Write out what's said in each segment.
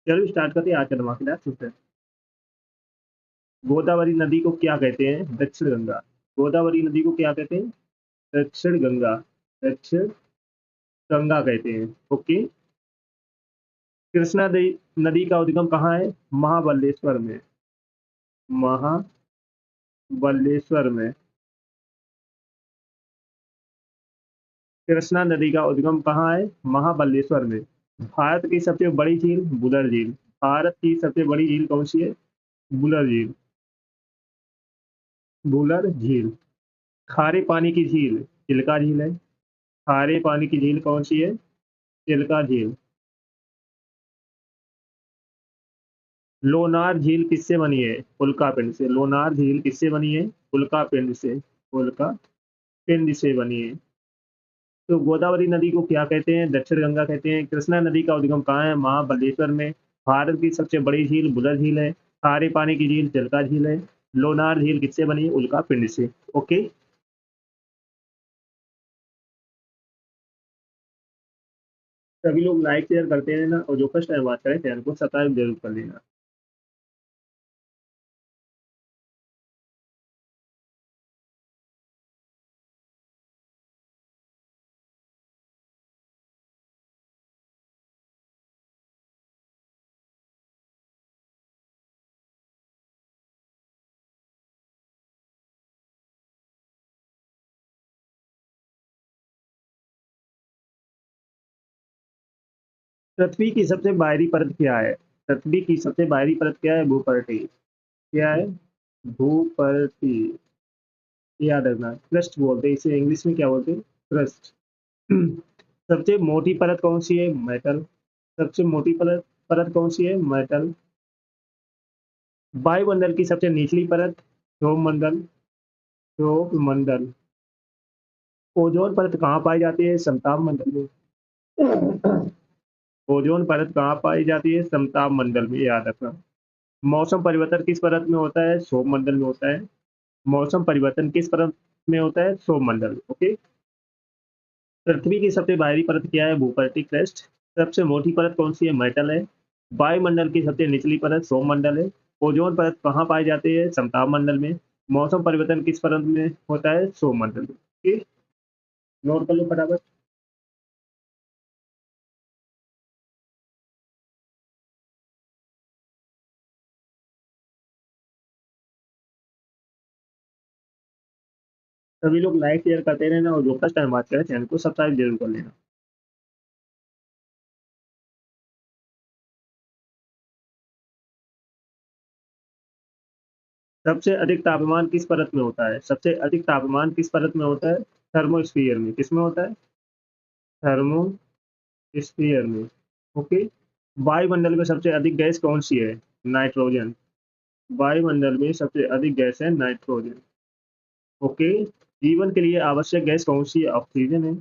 चलो स्टार्ट करते हैं आज का धमाकेदार सेशन। गोदावरी नदी को क्या कहते हैं? दक्षिण गंगा। गोदावरी नदी को क्या कहते हैं? दक्षिण गंगा। दक्षिण गंगा कहते हैं। ओके। कृष्णा नदी का उद्गम कहाँ है? महाबलेश्वर में। महाबलेश्वर में। कृष्णा नदी का उद्गम कहाँ है? महाबलेश्वर में। भारत की सबसे बड़ी झील बुलर झील। भारत की सबसे बड़ी झील कौन सी है? बुलर झील। बुलर झील। खारे पानी की झील चिल्का झील है। खारे पानी की झील कौन सी है? चिल्का झील। लोनार झील किससे बनी है? उल्का पिंड से। लोनार झील किससे बनी है? उल्का पिंड से। उल्का पिंड से बनी है। तो गोदावरी नदी को क्या कहते हैं? दक्षिण गंगा कहते हैं। कृष्णा नदी का उद्गम कहाँ है? महाबलेश्वर में। भारत की सबसे बड़ी झील बुलर झील है। खारे पानी की झील चिल्का झील है। लोनार झील किससे बनी है? उल्का पिंड से। ओके। सभी लोग लाइक शेयर करते हैं ना, और जो फर्स्ट टाइम बात करें चैनल को सब्सक्राइब जरूर कर लेना। पृथ्वी की सबसे बाहरी परत क्या है? पृथ्वी की सबसे बाहरी परत क्या है? भूपर्टी। क्या है? भूपर्टी। याद रखना, क्रस्ट बोलते हैं इसे, इंग्लिश में क्या बोलते हैं? क्रस्ट। सबसे मोटी परत कौन सी है? मेटल। सबसे मोटी परत परत कौन सी है? मेटल। वायुमंडल की सबसे निचली परत? क्षोभ मंडल। क्षोभ मंडल। ओजोन परत कहाँ पाई जाती है? समताप मंडल में। ओजोन परत कहाँ पाई जाती है? समताप मंडल में, याद रखना। मौसम परिवर्तन किस परत में होता है? क्षोभ मंडल में होता है। मौसम परिवर्तन किस परत में होता है? क्षोभ मंडल। ओके। पृथ्वी की सबसे बाहरी परत क्या है? भूपर्टी क्रस्ट। सबसे मोटी परत कौन सी है? मेटल है। वायुमंडल की सबसे निचली परत सौर मंडल है। ओजोन परत कहाँ पाई जाती है? समताप मंडल में। मौसम परिवर्तन किस परत में होता है? सौर मंडल में। ठीक। नोट कर लो फटाफट। सभी लोग लाइक शेयर करते रहना, और जो फर्स्ट टाइम बात करें चैनल को सब्सक्राइब जरूर कर लेना। सबसे अधिक तापमान किस परत में होता है? सबसे अधिक तापमान किस परत में होता है? थर्मोस्फीयर में। किसमें होता है? थर्मोस्फीयर में। ओके। वायुमंडल में सबसे अधिक गैस कौन सी है? नाइट्रोजन। वायुमंडल में सबसे अधिक गैस है नाइट्रोजन। ओके। जीवन के लिए आवश्यक गैस कौन सी है? ऑक्सीजन है।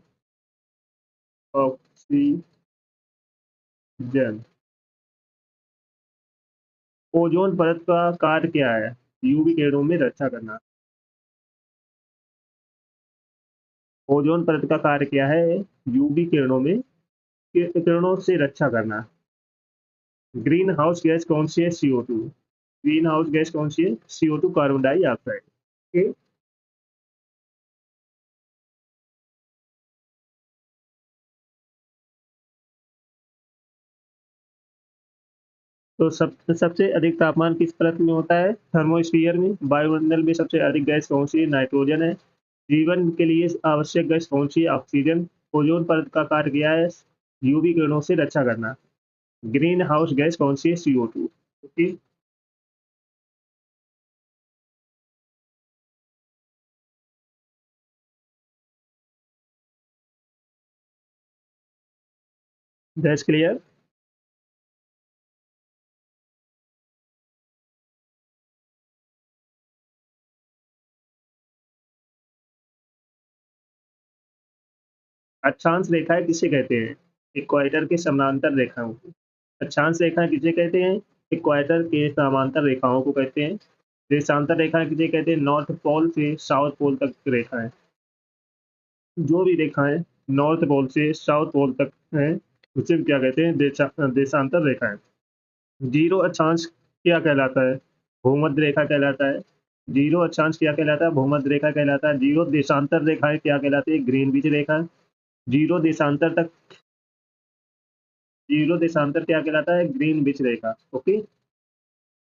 ऑक्सीजन। ओजोन परत का कार्य क्या है? यूवी किरणों में रक्षा करना। ओजोन परत का कार्य क्या है? यूवी किरणों में किरणों से रक्षा करना। ग्रीन हाउस गैस कौन सी है? CO2। ग्रीन हाउस गैस कौन सी है? CO2 carbon dioxide. ओके। तो सबसे अधिक तापमान किस परत में होता है? थर्मोस्फीयर में। वायुमंडल में सबसे अधिक गैस कौन सी है? नाइट्रोजन है। जीवन के लिए आवश्यक गैस कौन सी है? ऑक्सीजन। ओजोन परत का कार्य क्या है? यूवी किरणों से रक्षा करना। ग्रीन हाउस गैस कौन सी है? CO2। ओके। Gas clear. अक्षांश रेखाएं किसे कहते हैं? इक्वाटर के समानांतर रेखाओं को। अक्षांश रेखाएं किसे कहते हैं? इक्वाटर के समानांतर रेखाओं को कहते हैं। देशांतर रेखाएं किसे कहते हैं? नॉर्थ पोल से साउथ पोल तक रेखाएं। जो भी रेखाएं नॉर्थ पोल से साउथ पोल तक हैं, उसे क्या कहते हैं? देशांतर रेखाएं। जीरो अक्षांश क्या कहलाता है? भूमध्य रेखा कहलाता है। जीरो अक्षांश क्या कहलाता है? भूमध्य रेखा कहलाता है। जीरो देशांतर रेखाएं क्या कहलाती है? ग्रीनविच रेखा। जीरो देशांतर तक, जीरो देशांतर क्या कहलाता है? ग्रीनविच रेखा। ओके।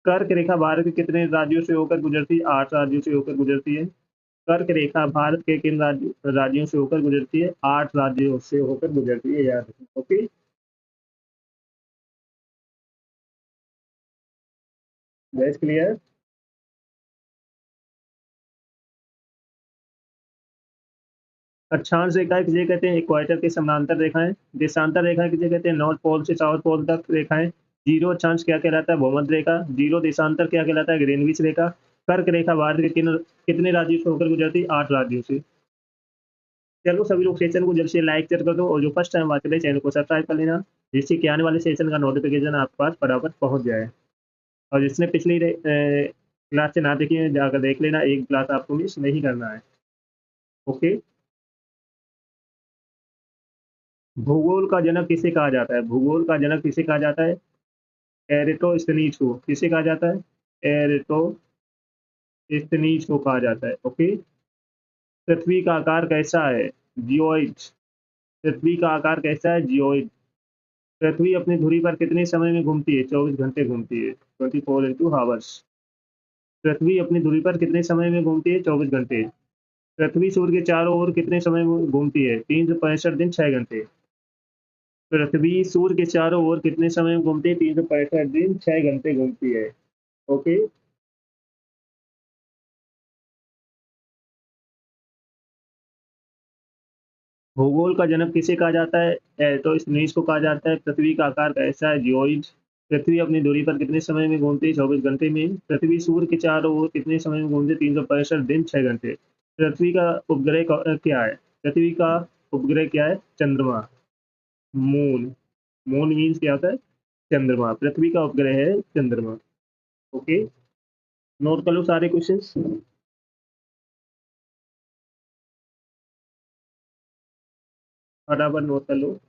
कर्क रेखा भारत के कितने राज्यों से होकर गुजरती है? 8 राज्यों से होकर गुजरती है। कर्क रेखा भारत के किन राज्यों से होकर गुजरती है? 8 राज्यों से होकर गुजरती है, याद रखना। ओके। Gas clear? अक्षांश रेखाएं किसे कहते हैं? इक्वाटर के समानांतर रेखाएं। देशांतर रेखाएं किसे कहते हैं? नॉर्थ पोल से साउथ पोल तक रेखाएं। जीरो अक्षांश क्या कहलाता है? भूमध्य रेखा। जीरो देशांतर क्या कहलाता है? ग्रीनविच रेखा। कर्क रेखा भारत के कितने राज्यों से होकर गुजरती है? 8 राज्यों से। चलो सभी लोग सेशन को जल्द से लाइक कर दो, और जो फर्स्ट टाइम आते हैं चैनल को सब्सक्राइब कर लेना, जिससे कि आने वाले सेशन का नोटिफिकेशन आपके पास फटाफट पहुंच जाए। और जिसने पिछली क्लास से ना देखी है जाकर देख लेना, एक क्लास आपको मिस नहीं करना है। ओके। भूगोल का जनक किसे कहा जाता है? भूगोल का जनक किसे कहा जाता है? एरिटोस्थनीज को। किसे कहा जाता है? एरिटोस्थनीज को कहा जाता है। ओके। पृथ्वी का आकार कैसा है? जियोइड। पृथ्वी का आकार कैसा है? जियोइड। पृथ्वी अपनी धुरी पर कितने समय में घूमती है? 24 घंटे घूमती है, 24 into हावर्स। पृथ्वी अपनी धुरी पर कितने समय में घूमती है? 24 घंटे। पृथ्वी सूर्य के चारों ओर कितने समय में घूमती है? 365 दिन 6 घंटे। पृथ्वी सूर्य के चारों ओर कितने समय में घूमती है? 365 दिन 6 घंटे घूमती है। ओके। भूगोल का जनक किसे कहा जाता है? तो स्नेश को कहा जाता है। पृथ्वी का आकार कैसा है? जियोइड। पृथ्वी अपनी दूरी पर कितने समय में घूमती है? 24 घंटे में। पृथ्वी सूर्य के चारों ओर कितने समय में घूमती है? 365 दिन 6 घंटे। पृथ्वी का उपग्रह क्या है? पृथ्वी का उपग्रह क्या है? चंद्रमा। मून। मून मीन्स क्या होता है? चंद्रमा। पृथ्वी का उपग्रह है चंद्रमा। ओके। नोट कर लो सारे क्वेश्चंस। फटाफट नोट कर लो।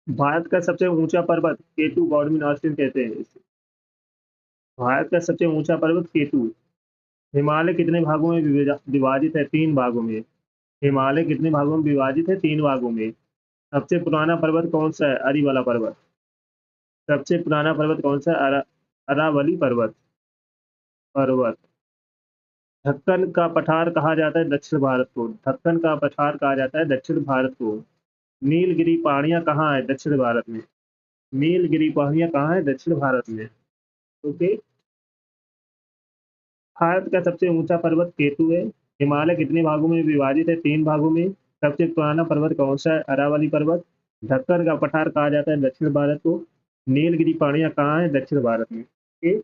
भारत का सबसे ऊंचा पर्वत केटू, गॉडविन ऑस्टिन कहते हैं इसे। भारत का सबसे ऊंचा पर्वत केटू। हिमालय कितने भागों में विभाजित है? 3 भागों में। हिमालय कितने भागों में विभाजित है? 3 भागों में। सबसे पुराना पर्वत कौन सा है? अरी पर्वत। सबसे पुराना पर्वत कौन सा है? अरावली पर्वत। ढक्कन का पठार कहा जाता है दक्षिण भारत को। ढक्कन का पठार कहा जाता है दक्षिण भारत को। नीलगिरी पहाड़ियां कहाँ है? दक्षिण भारत में। नीलगिरी पहाड़ियां कहाँ है? दक्षिण भारत में। ओके। भारत का सबसे ऊंचा पर्वत केतु है। हिमालय कितने भागों में विभाजित है? 3 भागों में। सबसे पुराना पर्वत कौन सा है? अरावली पर्वत। ढक्कन का पठार कहा जाता है दक्षिण भारत को। नीलगिरी पहाड़ियां कहाँ है? दक्षिण भारत में। ओके।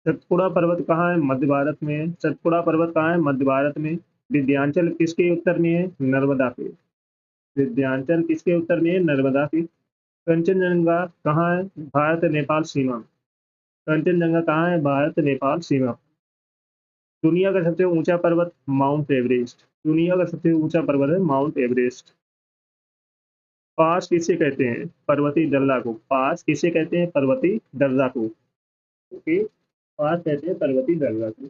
सतपुड़ा पर्वत कहाँ है? मध्य भारत में है। सतपुड़ा पर्वत कहाँ है? मध्य भारत में। विंध्याचल किसके उत्तर में है? नर्मदा के। विंध्याचल किसके उत्तर में है? नर्मदा के। कंचनजंगा कहाँ है? भारत नेपाल सीमा। कंचनजंगा कहाँ है? भारत नेपाल सीमा। दुनिया का सबसे ऊंचा पर्वत माउंट एवरेस्ट। दुनिया का सबसे ऊंचा पर्वत है माउंट एवरेस्ट। पास किसे कहते हैं? पर्वतीय दर्रा को। पास किसे कहते हैं? पर्वतीय दर्रा को। ओके। पास कहते हैं पर्वतीय दर्रा को।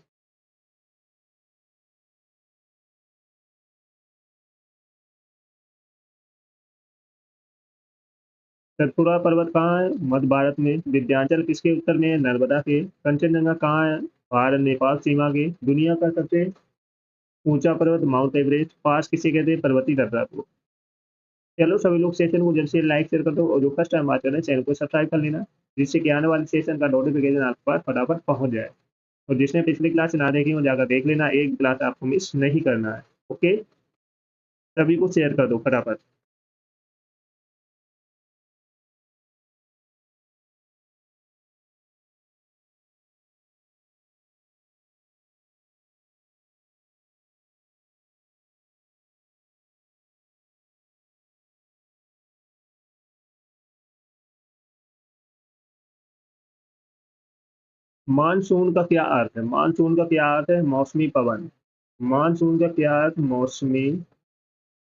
सतपुड़ा पर्वत कहाँ है? मध्य भारत में। विंध्याचल किसके उत्तर में है? नर्मदा के। कंचनजंगा कहाँ है? भारत नेपाल सीमा के। दुनिया का सबसे ऊंचा पर्वत माउंट एवरेस्ट। पास किसे कहते हैं? पर्वतीय दर्रा को। चलो सभी लोग सेशन को जल्द से लाइक शेयर कर दो और जो फर्स्ट टाइम बात कर रहे हैं चैनल को सब्सक्राइब कर लेना, जिससे कि आने वाले सेशन का नोटिफिकेशन आपके पास फटाफट पहुंच जाए। और जिसने पिछली क्लास ना देखी हो जाकर देख लेना, एक क्लास आपको मिस नहीं करना है। ओके, सभी को शेयर कर दो फटाफट। मानसून का क्या अर्थ है? मानसून का क्या अर्थ है? मौसमी पवन। मानसून का क्या अर्थ? मौसमी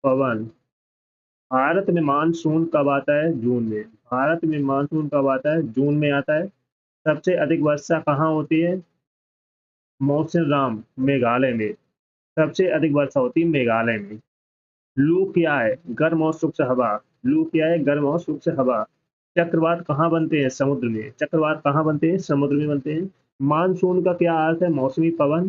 पवन। भारत में मानसून कब आता है? जून में। भारत में मानसून कब आता है? जून में आता है। सबसे अधिक वर्षा कहाँ होती है? मौसिनराम, मेघालय में। सबसे अधिक वर्षा होती है मेघालय में। लू क्या है? गर्म और शुष्क हवा। लू क्या है? गर्म और शुष्क हवा। चक्रवात कहाँ बनते हैं? समुद्र में। चक्रवात कहाँ बनते हैं? समुद्र में बनते हैं। मानसून का क्या अर्थ है? मौसमी पवन।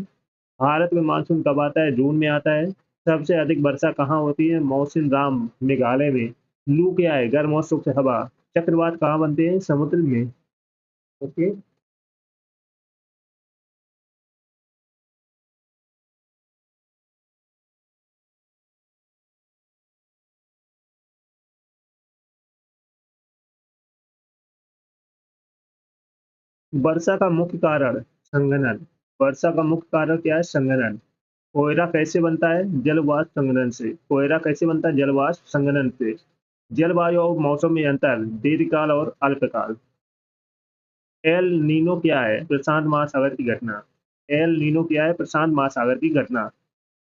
भारत में मानसून कब आता है? जून में आता है। सबसे अधिक वर्षा कहाँ होती है? मौसिनराम, मेघालय में। लू क्या है? गर्म और शुष्क हवा। चक्रवात कहाँ बनते हैं? समुद्र में। ओके। वर्षा का मुख्य कारण संघनन। वर्षा का मुख्य कारण क्या है? संघनन। कोयला कैसे बनता है? जल वाष्प संघनन से। कोयला कैसे बनता है? जल वाष्प संघनन से। जलवायु और मौसम में अंतर, दीर्घकाल और अल्पकाल। एल नीनो क्या है? प्रशांत महासागर की घटना। एल नीनो क्या है? प्रशांत महासागर की घटना।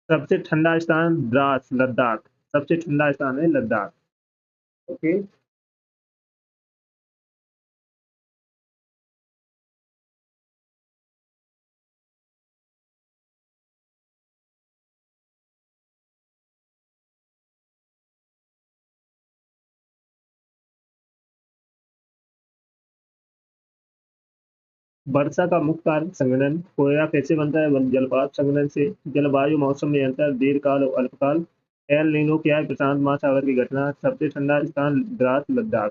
सबसे ठंडा स्थान द्रास, लद्दाख। सबसे ठंडा स्थान है लद्दाख। ओके। वर्षा का मुख्य कारण संघनन। कोयला कैसे बनता है? जलवाष्प संघनन से। जलवायु मौसम में अंतर, दीर्घकाल और अल्पकाल। एल नीनो क्या है? प्रशांत महासागर की घटना। सबसे ठंडा स्थान द्रास, लद्दाख।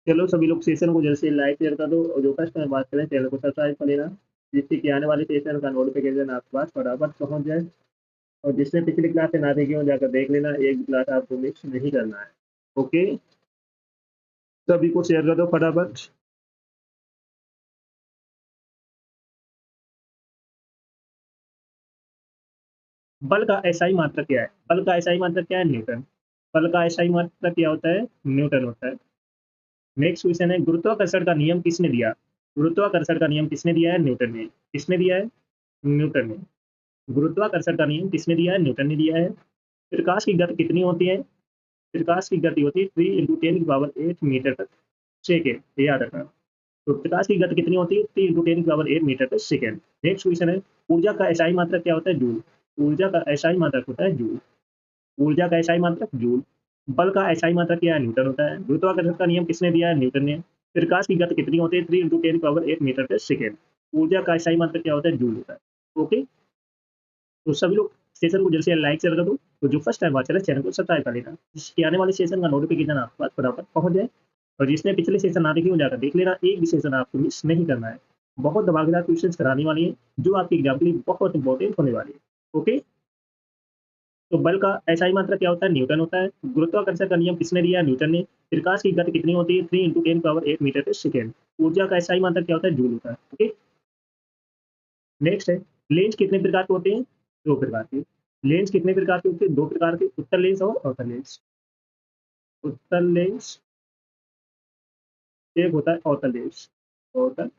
चलो सभी लोग सेशन को जैसे लाइक शेयर कर दो और जो फर्स्ट टाइम बात करें चैनल को सब्सक्राइब कर लेना, जिससे कि आने वाले सेशन का नोटिफिकेशन आपके पास फटाफट पहुंच जाए। और जिसने पिछली क्लास से ना देखी हो जाकर देख लेना, एक भी क्लास आपको मिस नहीं करना है। ओके, सभी को शेयर कर दो फटाफट। बल का एसआई मात्रक क्या है? बल का एसआई मात्रक क्या है? न्यूटन। बल का एसआई मात्रक क्या होता है? न्यूटन होता है। नेक्स्ट क्वेश्चन है, गुरुत्वाकर्षण का नियम किसने दिया? गुरुत्वाकर्षण का नियम किसने दिया है? न्यूटन ने। किसने दिया है? न्यूटन ने। गुरुत्वाकर्षण का नियम किसने दिया है? न्यूटन ने दिया है। प्रकाश की गति कितनी होती है? प्रकाश की गति होती है 3 × 10⁸ तक सेकेंड, याद रखना। तो प्रकाश की गति कितनी होती है? 3 × 10⁸ पर सेकेंड। नेक्स्ट क्वेश्चन है, ऊर्जा का एसआई मात्रक क्या होता है? जूल। ऊर्जा का एसआई मात्रक होता है जूल। ऊर्जा का एसआई मात्रक जूल। बल का एसआई मात्रक क्या है? न्यूटन होता है। गुरुत्वाकर्षण का नियम किसने दिया है? न्यूटन ने। प्रकाश की गति कितनी होती है? 3 × 10⁸ पर सेकेंड। ऊर्जा का एसआई मात्रक क्या होता है? जूल होता है। ओके, तो सभी लोग सेशन को जल्द से लाइक शेयर कर दो। तो जो फर्स्ट टाइम बात चले चैनल को सब्सक्राइब कर लेना, जिसके आने वाले सेशन का नोटिफिकेशन आपके पास फटाफट पहुंच जाए। और जिसने पिछले सेशन ना देखे हो जाकर देख लेना, एक भी सेशन आपको मिस नहीं करना है। बहुत धमाकेदार क्वेश्चन कराने वाली है, जो आपके एग्जाम के लिए बहुत इंपॉर्टेंट होने वाली है। ओके, तो बल का एसआई मात्रक क्या होता है? न्यूटन होता है। गुरुत्वाकर्षण का नियम किसने दिया है? न्यूटन ने। प्रकाश की गति कितनी होती है? 3 × 10⁸ ऊर्जा का एसआई मात्रक क्या होता है? जूल होता है। ओके, नेक्स्ट है, लेंस कितने प्रकार के होते हैं? दो प्रकार के। लेंस कितने प्रकार के होते हैं? दो प्रकार के, उत्तल लेंस और अवतल लेंस। उत्तल लेंस, एक होता है अवतल लेंस। अवतल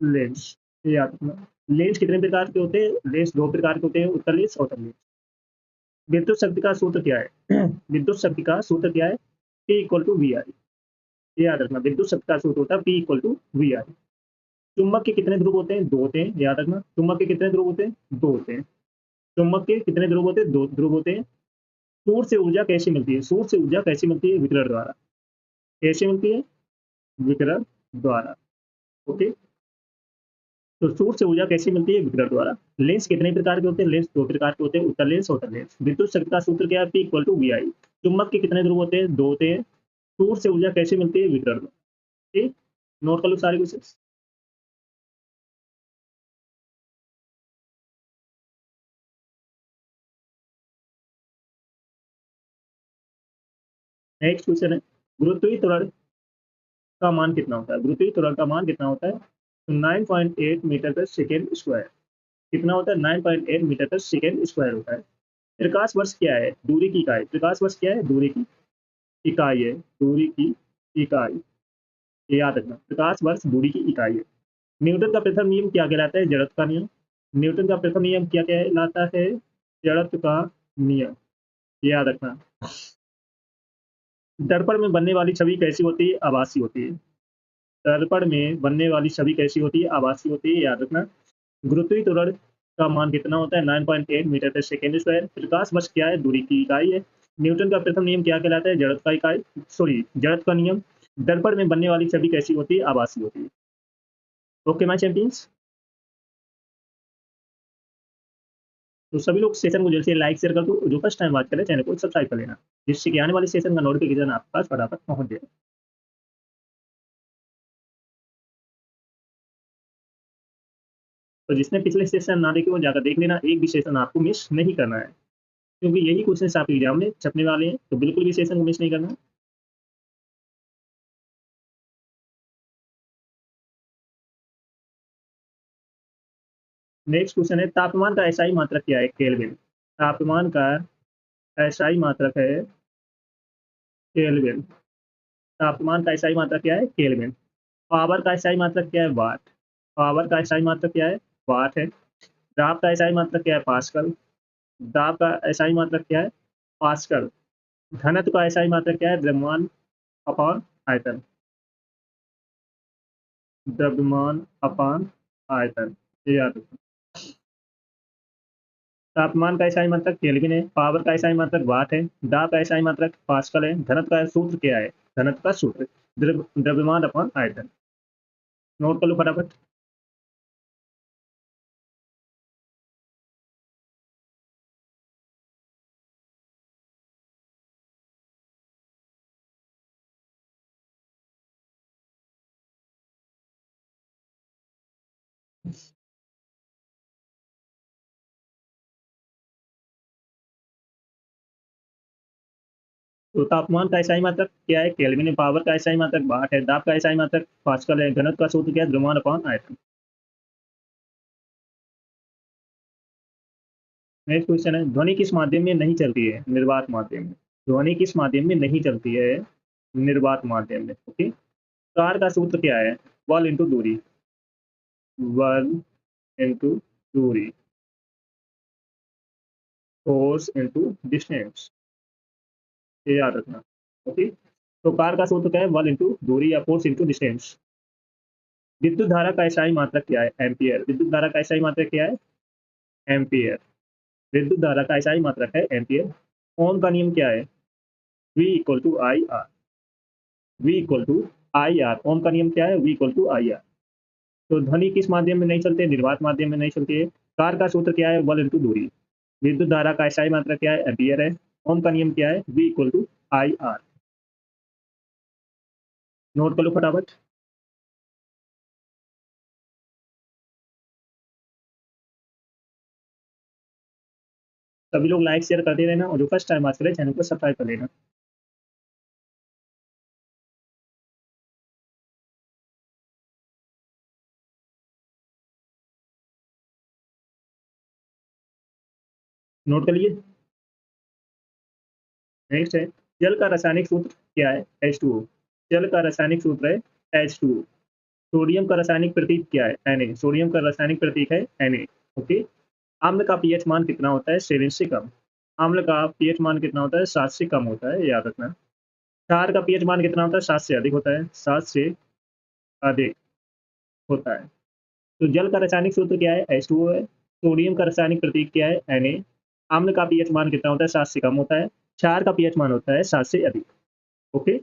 लेंस, ये याद रखना। लेंस कितने प्रकार के होते हैं? लेंस दो प्रकार के होते हैं, उत्तल लेंस, अवतल लेंस। विद्युत शक्ति का सूत्र क्या है? विद्युत शक्ति का सूत्र क्या है? P = VI। ये याद रखना, विद्युत शक्ति का सूत्र होता है P = VI। चुंबक के कितने ध्रुव होते हैं? दो होते हैं, याद रखना। चुंबक के कितने ध्रुव होते हैं? दो होते हैं। चुंबक के कितने ध्रुव होते हैं? दो ध्रुव होते हैं। सूर्य से ऊर्जा कैसे मिलती है? सूर्य से ऊर्जा कैसे मिलती है? विकिरण द्वारा। कैसे मिलती है? विकिरण द्वारा। ओके, तो सूर्य से ऊर्जा कैसे मिलती है? विकिरण द्वारा। लेंस कितने प्रकार के होते हैं? लेंस दो प्रकार के होते हैं, उत्तल लेंस, अवतल लेंस। विद्युत शक्ति का सूत्र क्या है? P equal to VI। चुंबक के कितने ध्रुव होते हैं? 2 होते हैं। सूर्य से ऊर्जा कैसे मिलती है? विकिरण द्वारा। ठीक, नोट कर लो सारे क्वेश्चन। नेक्स्ट क्वेश्चन है, गुरुत्वीय त्वरण का मान कितना होता है? गुरुत्वीय त्वरण का मान कितना होता है? तो 9.8 मीटर पर सेकेंड स्क्वायर। कितना होता है? 9.8 मीटर पर सेकेंड स्क्वायर होता है। प्रकाश वर्ष क्या है? दूरी की इकाई। प्रकाश वर्ष क्या है? दूरी की इकाई है। दूरी की इकाई, ये याद रखना। प्रकाश वर्ष दूरी की इकाई है। न्यूटन का प्रथम नियम क्या कहलाता है? जड़त्व का नियम। न्यूटन का प्रथम नियम क्या कहलाता है? जड़त्व का नियम, ये याद रखना। दर्पण में बनने वाली छवि कैसी होती है? आभासी होती है। दर्पण में बनने वाली छवि कैसी होती है? आभासी होती है, याद रखना। गुरुत्वीय त्वरण का मान कितना होता है? 9.8 मीटर पर सेकेंड स्क्वायर। प्रकाश वर्ष क्या है? दूरी की इकाई है। न्यूटन का प्रथम नियम क्या कहलाता है? जड़त्व का इकाई, सॉरी, जड़त्व का नियम। दर्पण में बनने वाली छवि कैसी होती है? आभासी होती है। Okay my champions. तो सभी लोग सेशन को जल्द से लाइक शेयर कर दो। जो फर्स्ट टाइम बात करें चैनल को सब्सक्राइब कर लेना, जिससे कि आने वाले सेशन का नोटिफिकेशन आपके पास फटाफट पहुंच जाए। तो जिसने पिछले सेशन ना देखे वो जाकर देख लेना, एक भी सेशन आपको मिस नहीं करना है, क्योंकि यही क्वेश्चन आपके एग्जाम में छपने वाले हैं, तो बिल्कुल भी सेशन को मिस नहीं करना है। नेक्स्ट क्वेश्चन है, तापमान का एसआई मात्रक क्या है? केल्विन। तापमान का एसआई मात्रक है केल्विन। तापमान का एसआई मात्रक क्या है? केल्विन। पावर का एसआई मात्रक क्या है? वाट। पावर का एसआई मात्रक क्या है? वाट है। दाब का एसआई मात्रक क्या है? पास्कल। दाब का एसआई मात्रक क्या है? पास्कल। घनत्व का एसआई मात्रक क्या है? द्रव्यमान अपॉन आयतन। द्रव्यमान अपॉन आयतन, ये याद रखो। तापमान का एसआई मात्रक केल्विन है। पावर का एसआई मात्रक वाट है। दाब का एसआई मात्रक पास्कल है। घनत्व का सूत्र क्या है? घनत्व का सूत्र द्रव्यमान अपॉन आयतन। नोट कर लो फटाफट। तो तापमान का एसआई मात्रक क्या है? केल्विन है। पावर का एसआई मात्रक वाट है। दाब का एसआई मात्रक पास्कल है। घनत्व का सूत्र क्या है? द्रव्यमान अपॉन आयतन। नेक्स्ट क्वेश्चन है, ध्वनि किस माध्यम में नहीं चलती है? निर्वात माध्यम में। ध्वनि किस माध्यम में नहीं चलती है? निर्वात माध्यम में। ओके। कार का सूत्र क्या है? बल इंटू दूरी। बल इंटू दूरी, फोर्स इंटू डिस्टेंस, ये याद रखना। ओके। तो कार का सूत्र क्या है? बल इंटू दूरी या फोर्स इंटू डिस्टेंस। विद्युत धारा का एसआई मात्रक क्या है? एम्पियर। विद्युत धारा का एसआई मात्रक क्या है? एम्पियर। विद्युत धारा का एसआई मात्रक है एम्पियर। ओम का नियम क्या है? V equal to I R. V equal to I R. Ohm का नियम क्या है? V equal to I R. तो ध्वनि किस माध्यम में नहीं चलते? निर्वात माध्यम में नहीं चलती है। कार का सूत्र क्या है? बल इंटू दूरी। विद्युत धारा का एसआई मात्रक क्या है? एम्पियर है। ओम का नियम क्या है? V equal to I R. Note कर लो फटाफट। सभी लोग लाइक शेयर करते रहना, और जो फर्स्ट टाइम बात करें चैनल को सब्सक्राइब कर लेना। नोट कर लिए। नेक्स्ट है, जल का रासायनिक सूत्र क्या है? H2O। जल का रासायनिक सूत्र है H2O। सोडियम का रासायनिक प्रतीक क्या है? Na। सोडियम का रासायनिक प्रतीक है Na। ओके। अम्ल का पीएच मान कितना होता है? 7 से कम। अम्ल का पीएच मान कितना होता है? 7 से कम होता है, याद रखना। क्षार का पीएच मान कितना होता है? 7 से अधिक होता है। 7 से अधिक होता है। तो जल का रासायनिक सूत्र क्या है? H2O है। सोडियम का रासायनिक प्रतीक क्या है? Na। अम्ल का पीएच मान कितना होता है? 7 से कम होता है। क्षार का पीएच मान होता है 7 से अधिक। ओके।